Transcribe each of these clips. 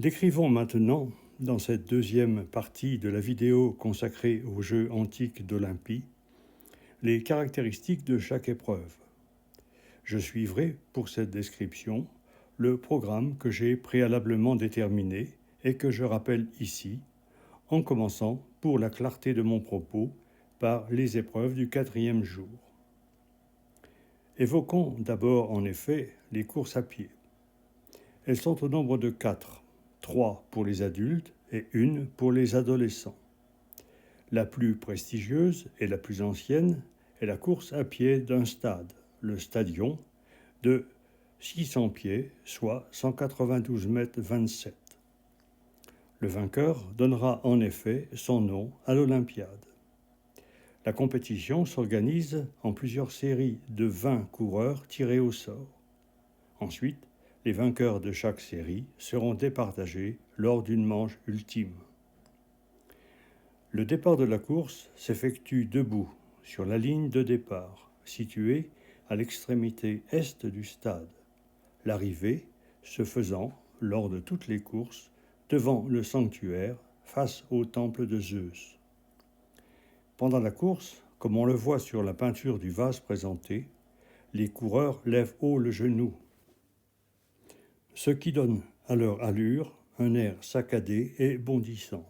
Décrivons maintenant, dans cette deuxième partie de la vidéo consacrée aux Jeux antiques d'Olympie, les caractéristiques de chaque épreuve. Je suivrai, pour cette description, le programme que j'ai préalablement déterminé et que je rappelle ici, en commençant, pour la clarté de mon propos, par les épreuves du 4e jour. Évoquons d'abord en effet les courses à pied. Elles sont au nombre de 4, 3 pour les adultes et 1 pour les adolescents. La plus prestigieuse et la plus ancienne est la course à pied d'un stade, le stadion, de 600 pieds, soit 192 mètres 27. Le vainqueur donnera en effet son nom à l'Olympiade. La compétition s'organise en plusieurs séries de 20 coureurs tirés au sort. Ensuite, les vainqueurs de chaque série seront départagés lors d'une manche ultime. Le départ de la course s'effectue debout sur la ligne de départ, située à l'extrémité est du stade. L'arrivée se faisant, lors de toutes les courses, devant le sanctuaire, face au temple de Zeus. Pendant la course, comme on le voit sur la peinture du vase présenté, les coureurs lèvent haut le genou, ce qui donne à leur allure un air saccadé et bondissant.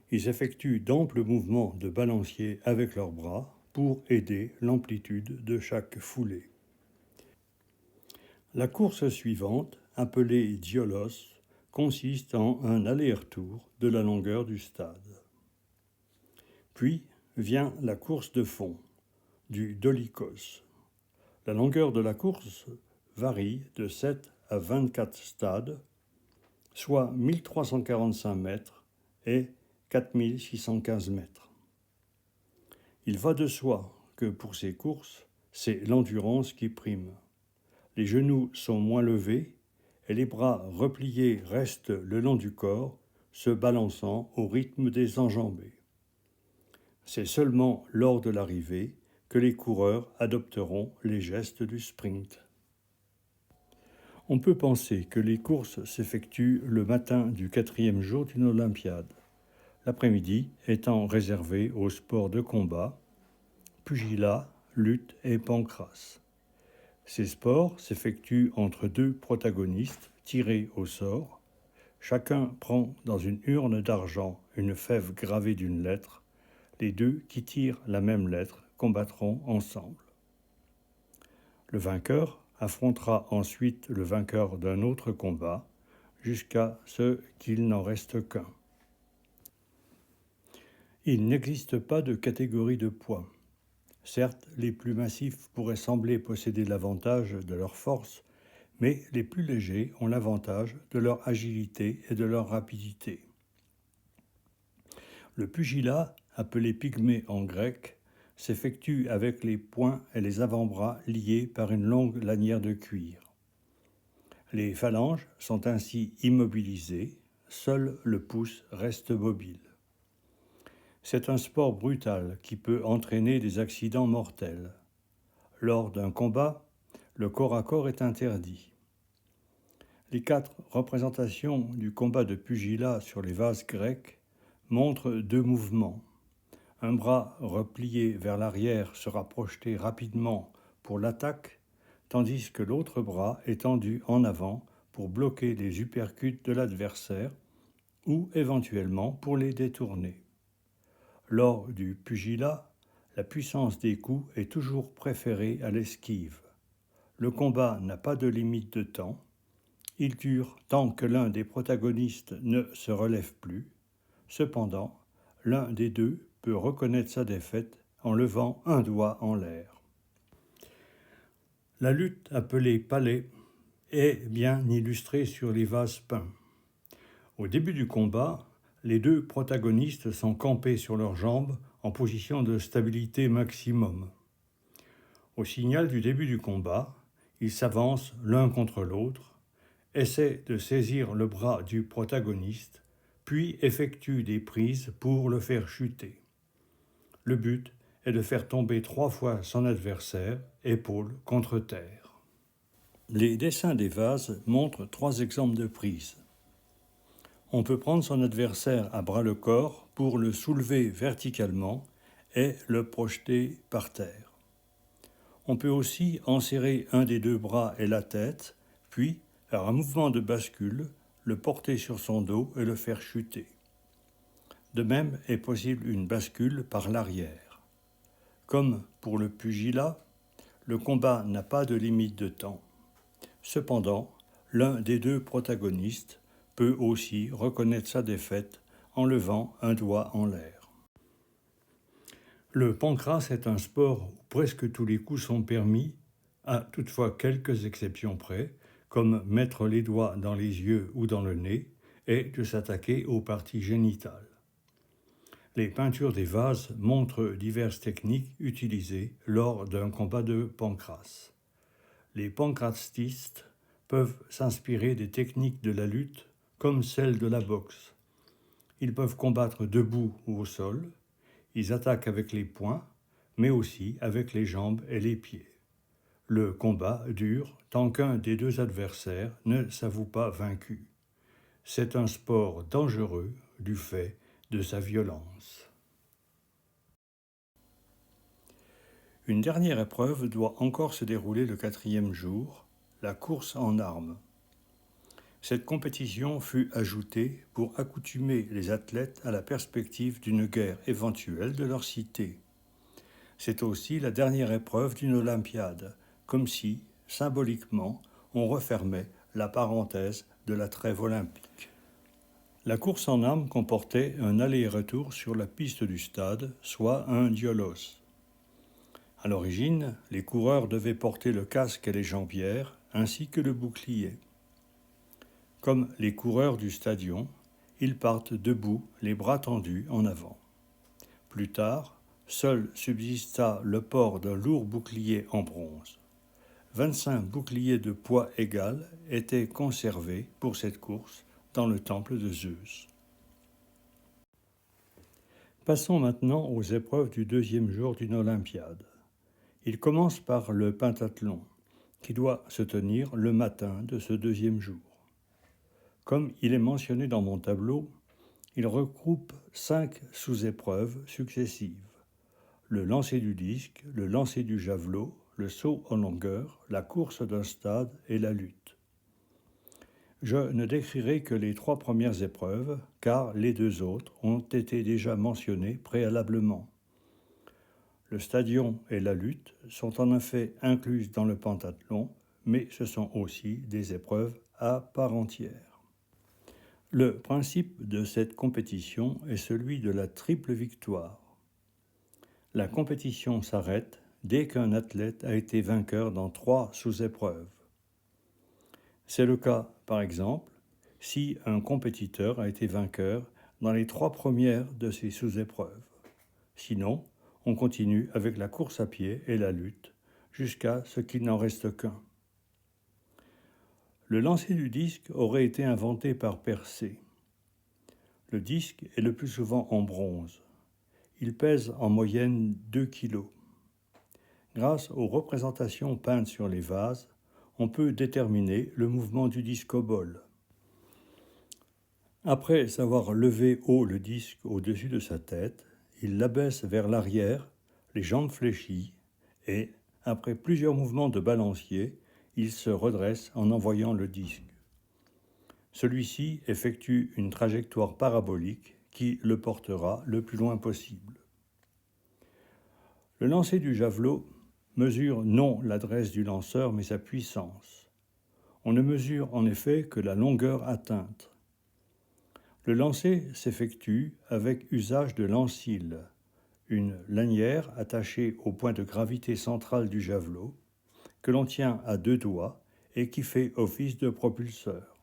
Ils effectuent d'amples mouvements de balancier avec leurs bras pour aider l'amplitude de chaque foulée. La course suivante, appelée diolos, consiste en un aller-retour de la longueur du stade. Puis vient la course de fond, du dolikos. La longueur de la course varie de 7 à 24 stades, soit 1345 mètres et 4615 mètres. Il va de soi que pour ces courses, c'est l'endurance qui prime. Les genoux sont moins levés et les bras repliés restent le long du corps, se balançant au rythme des enjambées. C'est seulement lors de l'arrivée que les coureurs adopteront les gestes du sprint. On peut penser que les courses s'effectuent le matin du 4e jour d'une Olympiade, l'après-midi étant réservé aux sports de combat, pugilat, lutte et pancrace. Ces sports s'effectuent entre 2 protagonistes tirés au sort. Chacun prend dans une urne d'argent une fève gravée d'une lettre. Les 2 qui tirent la même lettre combattront ensemble. Le vainqueur affrontera ensuite le vainqueur d'un autre combat jusqu'à ce qu'il n'en reste qu'un. Il n'existe pas de catégorie de poids. Certes, les plus massifs pourraient sembler posséder l'avantage de leur force, mais les plus légers ont l'avantage de leur agilité et de leur rapidité. Le pugilat, appelé pygmée en grec, s'effectue avec les poings et les avant-bras liés par une longue lanière de cuir. Les phalanges sont ainsi immobilisées, seul le pouce reste mobile. C'est un sport brutal qui peut entraîner des accidents mortels. Lors d'un combat, le corps à corps est interdit. Les 4 représentations du combat de pugilat sur les vases grecs montrent 2 mouvements. Un bras replié vers l'arrière sera projeté rapidement pour l'attaque, tandis que l'autre bras est tendu en avant pour bloquer les uppercuts de l'adversaire ou éventuellement pour les détourner. Lors du pugilat, la puissance des coups est toujours préférée à l'esquive. Le combat n'a pas de limite de temps. Il dure tant que l'un des protagonistes ne se relève plus. Cependant, l'un des 2 peut reconnaître sa défaite en levant un doigt en l'air. La lutte appelée palais est bien illustrée sur les vases peints. Au début du combat, les 2 protagonistes sont campés sur leurs jambes en position de stabilité maximum. Au signal du début du combat, ils s'avancent l'un contre l'autre, essaient de saisir le bras du protagoniste, puis effectuent des prises pour le faire chuter. Le but est de faire tomber 3 fois son adversaire, épaule contre terre. Les dessins des vases montrent 3 exemples de prises. On peut prendre son adversaire à bras-le-corps pour le soulever verticalement et le projeter par terre. On peut aussi enserrer un des deux bras et la tête, puis, par un mouvement de bascule, le porter sur son dos et le faire chuter. De même est possible une bascule par l'arrière. Comme pour le pugilat, le combat n'a pas de limite de temps. Cependant, l'un des deux protagonistes peut aussi reconnaître sa défaite en levant un doigt en l'air. Le pancrace est un sport où presque tous les coups sont permis, à toutefois quelques exceptions près, comme mettre les doigts dans les yeux ou dans le nez, et de s'attaquer aux parties génitales. Les peintures des vases montrent diverses techniques utilisées lors d'un combat de pancrace. Les pancratistes peuvent s'inspirer des techniques de la lutte comme celles de la boxe. Ils peuvent combattre debout ou au sol. Ils attaquent avec les poings, mais aussi avec les jambes et les pieds. Le combat dure tant qu'un des deux adversaires ne s'avoue pas vaincu. C'est un sport dangereux du fait de sa violence. Une dernière épreuve doit encore se dérouler le 4e jour, la course en armes. Cette compétition fut ajoutée pour accoutumer les athlètes à la perspective d'une guerre éventuelle de leur cité. C'est aussi la dernière épreuve d'une Olympiade, comme si, symboliquement, on refermait la parenthèse de la trêve olympique. La course en armes comportait un aller-retour sur la piste du stade, soit un diolos. À l'origine, les coureurs devaient porter le casque et les jambières, ainsi que le bouclier. Comme les coureurs du stadion, ils partent debout, les bras tendus en avant. Plus tard, seul subsista le port d'un lourd bouclier en bronze. 25 boucliers de poids égal étaient conservés pour cette course dans le temple de Zeus. Passons maintenant aux épreuves du 2e jour d'une Olympiade. Il commence par le pentathlon, qui doit se tenir le matin de ce 2e jour. Comme il est mentionné dans mon tableau, il regroupe 5 sous-épreuves successives. Le lancer du disque, le lancer du javelot, le saut en longueur, la course d'un stade et la lutte. Je ne décrirai que les 3 premières épreuves, car les 2 autres ont été déjà mentionnées préalablement. Le stadion et la lutte sont en effet incluses dans le pentathlon, mais ce sont aussi des épreuves à part entière. Le principe de cette compétition est celui de la triple victoire. La compétition s'arrête dès qu'un athlète a été vainqueur dans 3 sous-épreuves. C'est le cas, par exemple, si un compétiteur a été vainqueur dans les 3 premières de ces sous-épreuves. Sinon, on continue avec la course à pied et la lutte jusqu'à ce qu'il n'en reste qu'un. Le lancer du disque aurait été inventé par Persée. Le disque est le plus souvent en bronze. Il pèse en moyenne 2 kg. Grâce aux représentations peintes sur les vases, on peut déterminer le mouvement du disque au bol. Après avoir levé haut le disque au-dessus de sa tête, il l'abaisse vers l'arrière, les jambes fléchies, et, après plusieurs mouvements de balancier, il se redresse en envoyant le disque. Celui-ci effectue une trajectoire parabolique qui le portera le plus loin possible. Le lancer du javelot mesure non l'adresse du lanceur, mais sa puissance. On ne mesure en effet que la longueur atteinte. Le lancer s'effectue avec usage de l'ancile, une lanière attachée au point de gravité central du javelot, que l'on tient à 2 doigts et qui fait office de propulseur.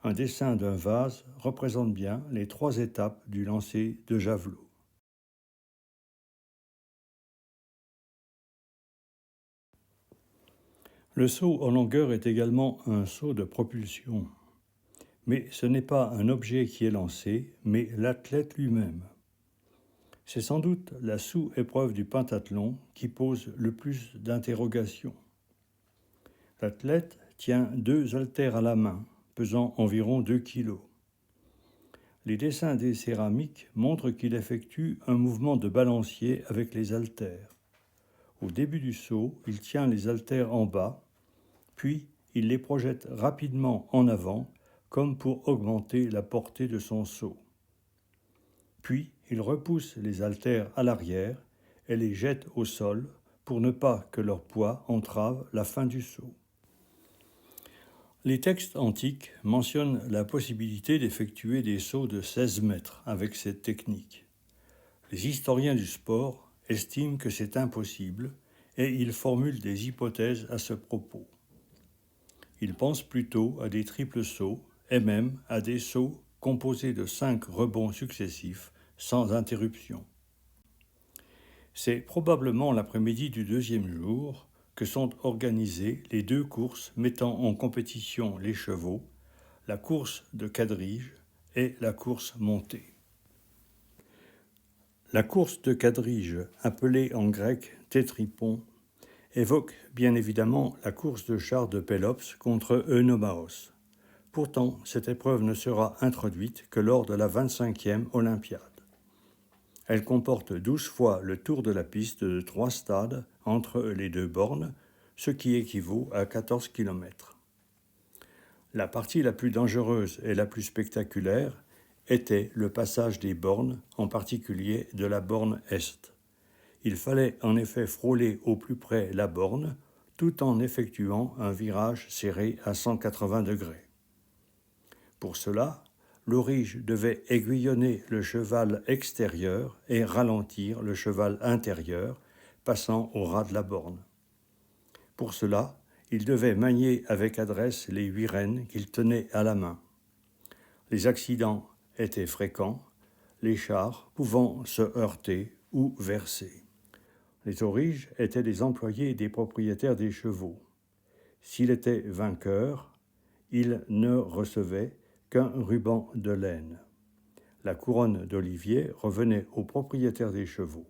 Un dessin d'un vase représente bien les 3 étapes du lancer de javelot. Le saut en longueur est également un saut de propulsion. Mais ce n'est pas un objet qui est lancé, mais l'athlète lui-même. C'est sans doute la sous-épreuve du pentathlon qui pose le plus d'interrogations. L'athlète tient 2 haltères à la main, pesant environ 2 kg. Les dessins des céramiques montrent qu'il effectue un mouvement de balancier avec les haltères. Au début du saut, il tient les haltères en bas, puis il les projette rapidement en avant, comme pour augmenter la portée de son saut. Puis il repousse les haltères à l'arrière et les jette au sol pour ne pas que leur poids entrave la fin du saut. Les textes antiques mentionnent la possibilité d'effectuer des sauts de 16 mètres avec cette technique. Les historiens du sport estiment que c'est impossible et ils formulent des hypothèses à ce propos. Ils pensent plutôt à des triples sauts et même à des sauts composés de 5 rebonds successifs sans interruption. C'est probablement l'après-midi du deuxième jour que sont organisées les 2 courses mettant en compétition les chevaux, la course de quadrige et la course montée. La course de quadrige, appelée en grec tétripon, évoque bien évidemment la course de chars de Pélops contre Eunomaos. Pourtant, cette épreuve ne sera introduite que lors de la 25e Olympiade. Elle comporte 12 fois le tour de la piste de 3 stades entre les 2 bornes, ce qui équivaut à 14 km. La partie la plus dangereuse et la plus spectaculaire était le passage des bornes, en particulier de la borne Est. Il fallait en effet frôler au plus près la borne, tout en effectuant un virage serré à 180 degrés. Pour cela, l'aurige devait aiguillonner le cheval extérieur et ralentir le cheval intérieur, passant au ras de la borne. Pour cela, il devait manier avec adresse les 8 rênes qu'il tenait à la main. Les accidents étaient fréquents, les chars pouvant se heurter ou verser. Les auriges étaient les employés des propriétaires des chevaux. S'il était vainqueur, il ne recevait qu'un ruban de laine. La couronne d'olivier revenait aux propriétaires des chevaux.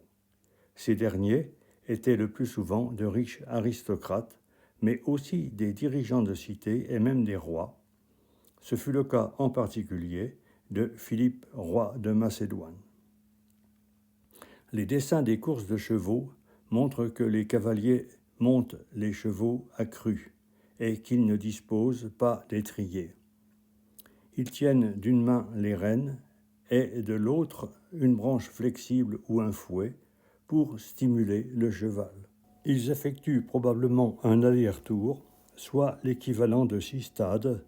Ces derniers étaient le plus souvent de riches aristocrates, mais aussi des dirigeants de cité et même des rois. Ce fut le cas en particulier de Philippe, roi de Macédoine. Les dessins des courses de chevaux montrent que les cavaliers montent les chevaux accrus et qu'ils ne disposent pas d'étriers. Ils tiennent d'une main les rênes et de l'autre une branche flexible ou un fouet pour stimuler le cheval. Ils effectuent probablement un aller-retour, soit l'équivalent de 6 stades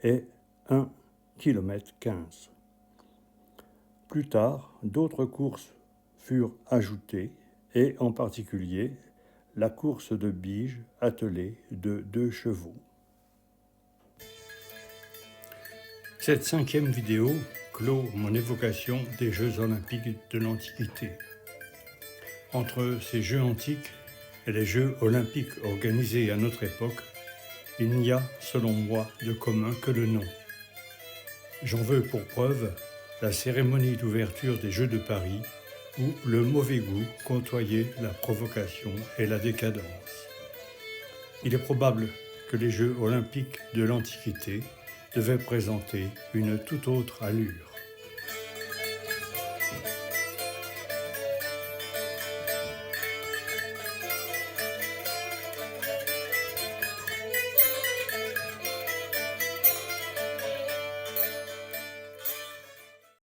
et 1,15 km. Plus tard, d'autres courses furent ajoutées et en particulier la course de bige attelée de 2 chevaux. Cette 5e vidéo clôt mon évocation des Jeux olympiques de l'Antiquité. Entre ces Jeux antiques et les Jeux olympiques organisés à notre époque, il n'y a, selon moi, de commun que le nom. J'en veux pour preuve la cérémonie d'ouverture des Jeux de Paris, où le mauvais goût côtoyait la provocation et la décadence. Il est probable que les Jeux olympiques de l'Antiquité devaient présenter une toute autre allure.